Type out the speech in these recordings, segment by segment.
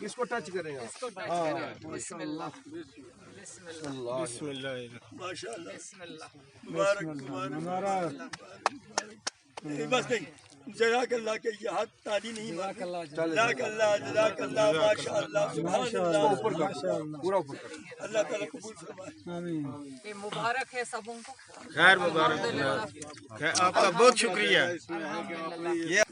इसको टच करें आप। इसको टच करें। बिस्मिल्लाह बिस्मिल्लाह बिस्मिल्लाह माशाअल्लाह बिस्मिल्लाह। मुबारक मुबारक। बस नहीं जज़ाकल्लाह के ये हाथ ताली नहीं जज़ाकल्लाह जज़ाकल्लाह माशाअल्लाह सुभान अल्लाह ऊपर कर, पूरा ऊपर कर। अल्लाह ताला कबूल फरमाए। आमीन। ये मुबारक है सबों को। खैर मुबारक, आपका बहुत शुक्रिया। ये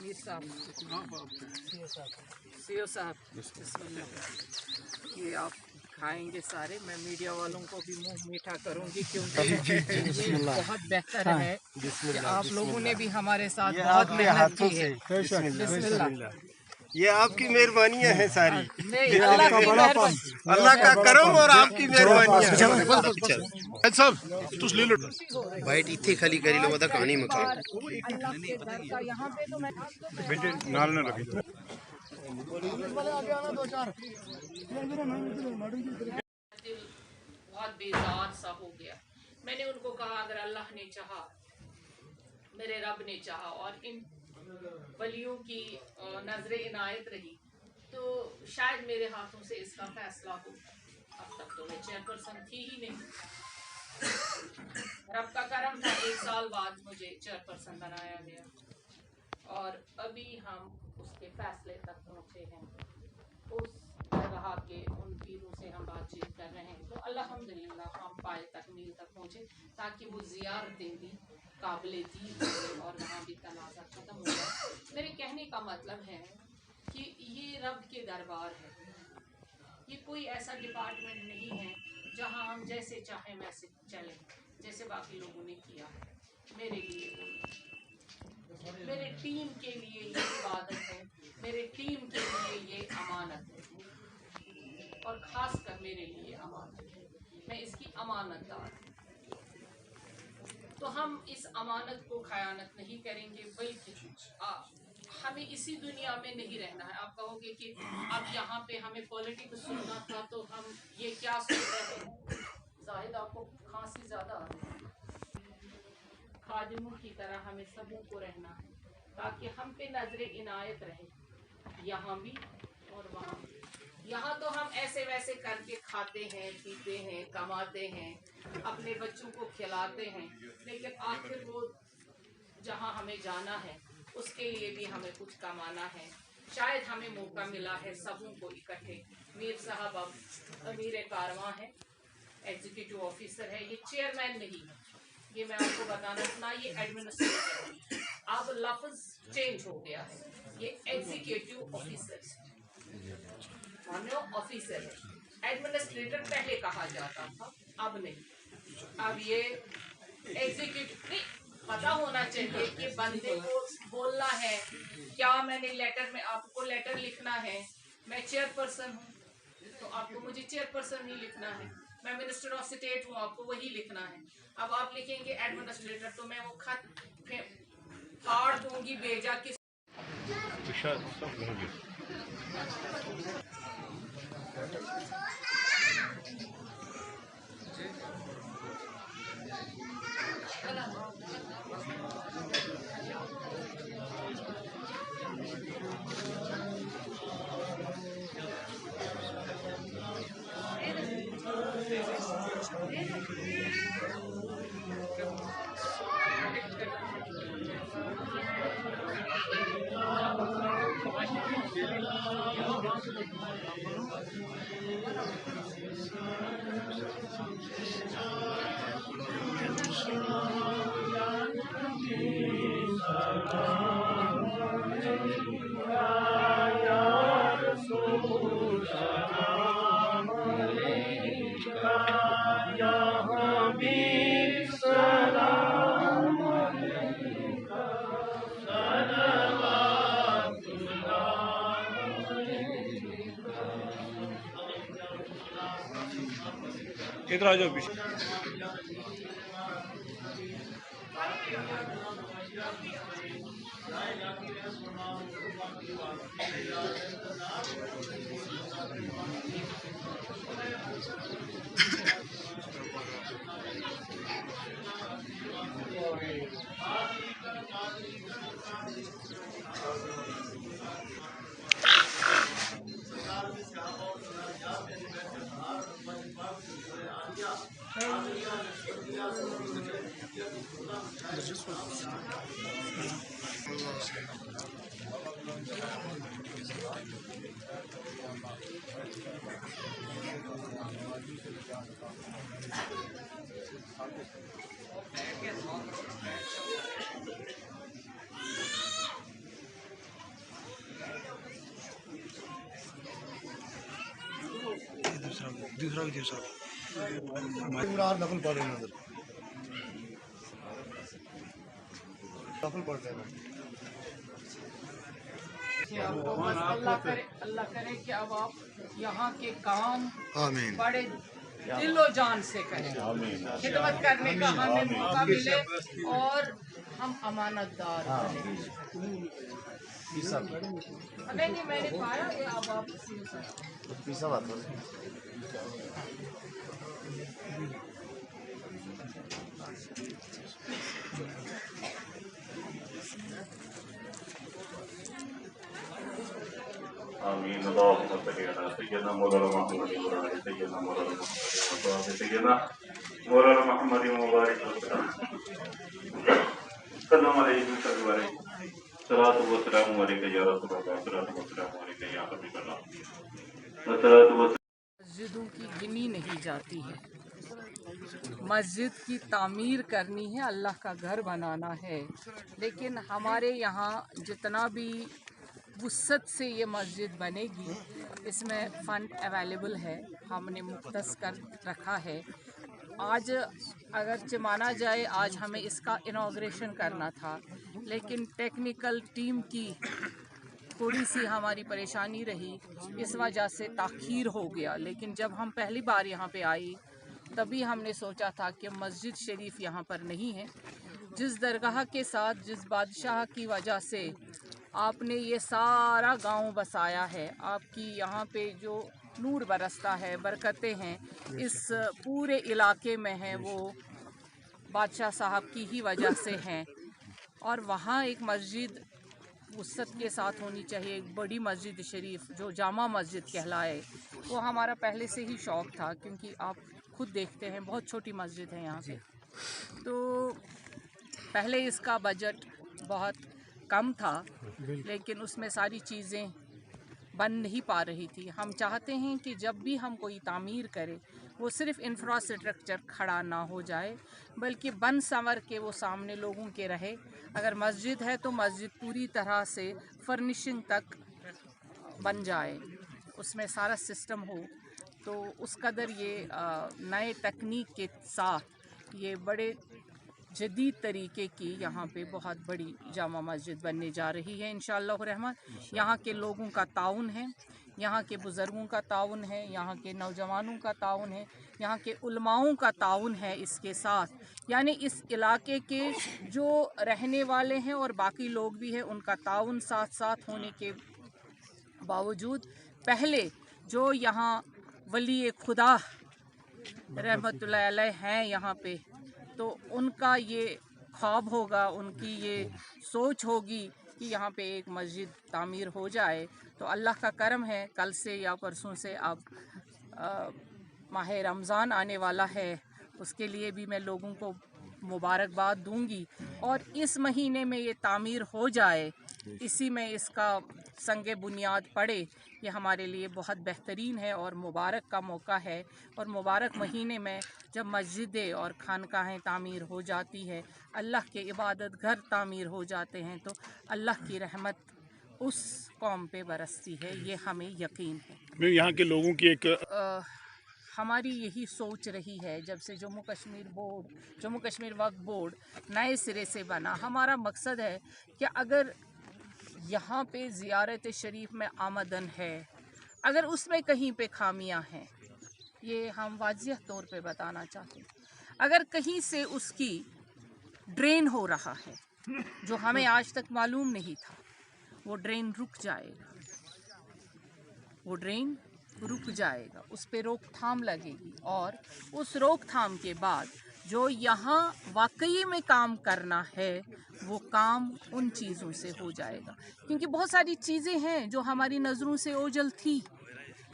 मीर साहब सीओ साहब बिस्मिल्लाह। ये आप खाएंगे सारे, मैं मीडिया वालों को भी मुंह मीठा करूंगी क्योंकि ये बहुत बेहतर है कि आप लोगों ने भी हमारे साथ बहुत मेहनत की है। बिस्मिल्लाह। ये आपकी मेहरबानियां हैं सारी, नहीं, अल्लाह की मेहरबानी। अल्लाह का करम और आपकी मेहरबानियां। बाइट इतने खाली करी लो बता कहानी में अल्लाह के घर का यहाँ पे तो मैं बेटे नाल ना लगी। बहुत बेजार सा हो गया। मैंने उनको कहा अगर अल्लाह ने चाहा, मेरे रब ने चाहा और इन वलियों की नजर इनायत रही तो शायद मेरे हाथों से इसका फैसला हो। अब तक तो मैं चेयरपर्सन थी ही नहीं। रब का करम था, 1 साल बाद मुझे चेयरपर्सन बनाया गया और अभी हम उसके फैसले तक पहुँचे हैं। उस जगह के उन पीरों से हम बातचीत कर रहे हैं तो अल्हम्दुलिल्लाह हम पाए तकमील तक पहुँचे ताकि वो ज़ियारतें भी काबिल दीद और वहाँ भी तनाज़ा ख़त्म हो जाए। मेरे कहने का मतलब है कि ये रब के दरबार है। ये कोई ऐसा डिपार्टमेंट नहीं है जहाँ हम जैसे चाहें वैसे चलें, जैसे बाकी लोगों ने किया है। मेरे लिए, मेरे टीम के लिए ये इबादत है, मेरे टीम के लिए ये अमानत है और ख़ास कर मेरे लिए अमानत है। मैं इसकी अमानतदार हूँ। तो हम इस अमानत को खयानत नहीं करेंगे, बल्कि हमें इसी दुनिया में नहीं रहना है। आप कहोगे कि अब यहाँ पे हमें पॉलिटिक्स सुनना था तो हम ये क्या सुन रहे हैं। जाहिद आपको खांसी ज़्यादा आ रही है। खादिमों की तरह हमें सबों को रहना है ताकि हम पे नजर इनायत रहे, यहाँ भी और वहाँ भी। यहाँ तो हम ऐसे वैसे करके खाते हैं, पीते हैं, कमाते हैं, अपने बच्चों को खिलाते हैं, लेकिन आखिर वो जहाँ हमें जाना है उसके लिए भी हमें कुछ कमाना है। शायद हमें मौका मिला है सबों को इकट्ठे। मीर साहब अब अमीर कारवां है, एग्जीक्यूटिव ऑफिसर है, ये चेयरमैन नहीं है, ये मैं आपको बताना सुना, ये एडमिनिस्ट्रेटर है। अब लफ्ज चेंज हो गया है, ये एग्जीक्यूटिव ऑफिसर है, मानो ऑफिसर है। एडमिनिस्ट्रेटर पहले कहा जाता था, अब नहीं। अब ये एग्जीक्यूटिव नहीं, पता होना चाहिए कि बंदे को बोलना है क्या। मैंने लेटर में आपको लेटर लिखना है, मैं चेयरपर्सन हूँ तो आपको मुझे चेयरपर्सन ही लिखना है। मैं मिनिस्टर ऑफ स्टेट हूँ, आपको वही लिखना है। अब आप लिखेंगे एडमिनिस्ट्रेटर तो मैं वो खत फाड़ दूंगी, भेजा किस इधर आ जाओ पीछे। इमरान नफल पढ़ रहे हैं उधर नफल पढ़ रहे हैं कि आपको बस अल्लाह करे कि अब आप यहाँ के काम आमीन बड़े दिलो जान से करें, खिदमत करने का हमें मौका मिले और हम अमानतदार बने। नहीं मैंने पाया ये अब आप पीसा बात करो آمين اللهم صل على سيدنا مولانا محمد وعلى سيدنا مولانا محمد وعلى سيدنا مولانا محمد وبارك وسلم السلام عليكم ورحمة الله صلاة والسلام عليك يا رسول الله صلاة والسلام عليك يا حبيب الله والصلاة والسلام मस्जिदों की गिनी नहीं जाती है। मस्जिद की तामीर करनी है, अल्लाह का घर बनाना है, लेकिन हमारे यहाँ जितना भी वुसअत से ये मस्जिद बनेगी इसमें फ़ंड अवेलेबल है, हमने मुख्तस कर रखा है। आज अगर माना जाए आज हमें इसका इनॉग्रेशन करना था, लेकिन टेक्निकल टीम की थोड़ी सी हमारी परेशानी रही, इस वजह से ताख़ीर हो गया। लेकिन जब हम पहली बार यहाँ पे आई तभी हमने सोचा था कि मस्जिद शरीफ यहाँ पर नहीं है। जिस दरगाह के साथ जिस बादशाह की वजह से आपने ये सारा गांव बसाया है, आपकी यहाँ पे जो नूर बरसता है, बरकतें हैं इस पूरे इलाके में हैं, वो बादशाह साहब की ही वजह से हैं। और वहाँ एक मस्जिद वुसअत के साथ होनी चाहिए, एक बड़ी मस्जिद शरीफ जो जामा मस्जिद कहलाए, वो हमारा पहले से ही शौक़ था, क्योंकि आप खुद देखते हैं बहुत छोटी मस्जिद है यहाँ पे। तो पहले इसका बजट बहुत कम था, लेकिन उसमें सारी चीज़ें बन नहीं पा रही थी। हम चाहते हैं कि जब भी हम कोई तामीर करें वो सिर्फ़ इंफ्रास्ट्रक्चर खड़ा ना हो जाए, बल्कि बन संवर के वो सामने लोगों के रहे। अगर मस्जिद है तो मस्जिद पूरी तरह से फर्निशिंग तक बन जाए, उसमें सारा सिस्टम हो। तो उस कदर ये नए तकनीक के साथ ये बड़े जदीद तरीके की यहाँ पे बहुत बड़ी जामा मस्जिद बनने जा रही है इंशाअल्लाह रहमान। यहाँ के लोगों का ताउन है, यहाँ के बुज़ुर्गों का ताउन है, यहाँ के नौजवानों का ताउन है, यहाँ के उलमाओं का ताउन है इसके साथ। यानी इस इलाके के जो रहने वाले हैं और बाकी लोग भी हैं, उनका ताउन साथ साथ होने के बावजूद पहले जो यहाँ वली खुदा रहमतुल्लाह अलैह हैं यहाँ पे, तो उनका ये ख्वाब होगा, उनकी ये सोच होगी कि यहाँ पे एक मस्जिद तामीर हो जाए। तो अल्लाह का करम है, कल से या परसों से अब माह रमज़ान आने वाला है, उसके लिए भी मैं लोगों को मुबारकबाद दूंगी। और इस महीने में ये तामीर हो जाए, इसी में इसका संगे बुनियाद पड़े, ये हमारे लिए बहुत बेहतरीन है और मुबारक का मौका है। और मुबारक महीने में जब मस्जिदें और खानकाहें तामीर हो जाती है, अल्लाह के इबादत घर तामीर हो जाते हैं, तो अल्लाह की रहमत उस कौम पे बरसती है, ये हमें यकीन है। यहाँ के लोगों की एक हमारी यही सोच रही है जब से जम्मू कश्मीर वक्फ बोर्ड नए सिरे से बना। हमारा मकसद है कि अगर यहाँ पे ज़ियारत शरीफ में आमदन है, अगर उसमें कहीं पे खामियां हैं, ये हम वाज़िह तौर पे बताना चाहते हैं। अगर कहीं से उसकी ड्रेन हो रहा है जो हमें आज तक मालूम नहीं था, वो ड्रेन रुक जाएगा, वो ड्रेन रुक जाएगा, उस पे रोकथाम लगेगी। और उस रोकथाम के बाद जो यहाँ वाकई में काम करना है वो काम उन चीज़ों से हो जाएगा। क्योंकि बहुत सारी चीज़ें हैं जो हमारी नज़रों से ओझल थी,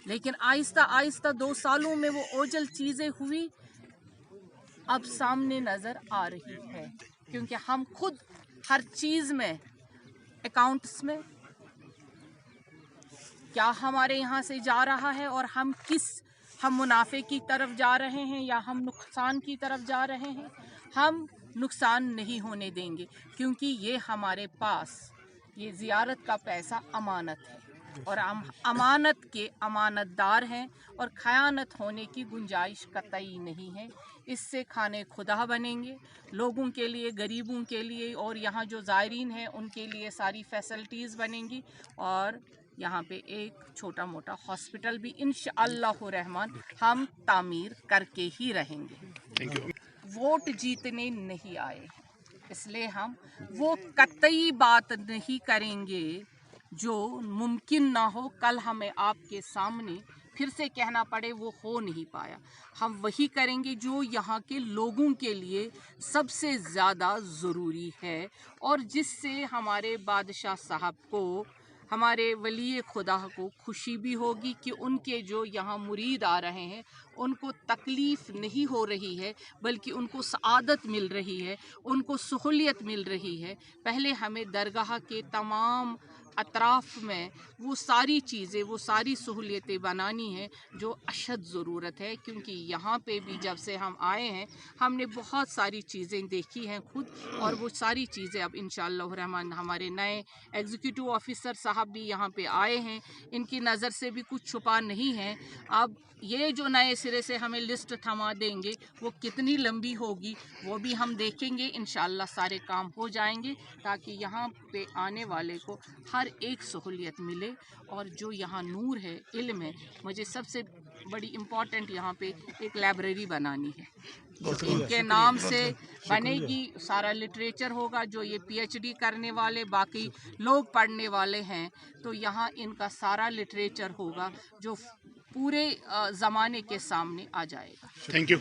लेकिन आहिस्ता आहिस्ता 2 सालों में वो ओझल चीज़ें हुई अब सामने नज़र आ रही है, क्योंकि हम खुद हर चीज़ में अकाउंट्स में क्या हमारे यहाँ से जा रहा है और हम मुनाफे की तरफ जा रहे हैं या हम नुकसान की तरफ जा रहे हैं। हम नुकसान नहीं होने देंगे, क्योंकि ये हमारे पास ये ज़ियारत का पैसा अमानत है और हम अमानत के अमानतदार हैं और खयानत होने की गुंजाइश कतई नहीं है। इससे खाने खुदा बनेंगे लोगों के लिए, गरीबों के लिए, और यहाँ जो ज़ायरीन हैं उनके लिए सारी फैसिलिटीज़ बनेंगी और यहाँ पे एक छोटा मोटा हॉस्पिटल भी इंशाअल्लाह रहमान हम तामीर करके ही रहेंगे। वोट जीतने नहीं आए, इसलिए हम वो कतई बात नहीं करेंगे जो मुमकिन ना हो, कल हमें आपके सामने फिर से कहना पड़े वो हो नहीं पाया। हम वही करेंगे जो यहाँ के लोगों के लिए सबसे ज़्यादा ज़रूरी है और जिससे हमारे बादशाह साहब को, हमारे वली खुदा को खुशी भी होगी कि उनके जो यहाँ मुरीद आ रहे हैं उनको तकलीफ़ नहीं हो रही है, बल्कि उनको सआदत मिल रही है, उनको सहूलियत मिल रही है। पहले हमें दरगाह के तमाम अतराफ़ में वो सारी चीज़ें, वो सारी सहूलियतें बनानी है जो अशद ज़रूरत है, क्योंकि यहाँ पे भी जब से हम आए हैं हमने बहुत सारी चीज़ें देखी हैं खुद, और वो सारी चीज़ें अब इंशाअल्लाह रहमान हमारे नए एग्जीक्यूटिव ऑफिसर साहब भी यहाँ पे आए हैं, इनकी नज़र से भी कुछ छुपा नहीं है। अब ये जो नए सिरे से हमें लिस्ट थमा देंगे वो कितनी लंबी होगी वो भी हम देखेंगे। इंशाअल्लाह सारे काम हो जाएंगे ताकि यहाँ पे आने वाले को हर एक सहूलियत मिले। और जो यहाँ नूर है, इल्म है, मुझे सबसे बड़ी इम्पॉर्टेंट यहाँ पे एक लाइब्रेरी बनानी है, इनके नाम से बनेगी। सारा लिटरेचर होगा जो ये PhD करने वाले बाकी लोग पढ़ने वाले हैं, तो यहाँ इनका सारा लिटरेचर होगा जो पूरे ज़माने के सामने आ जाएगा। Thank you.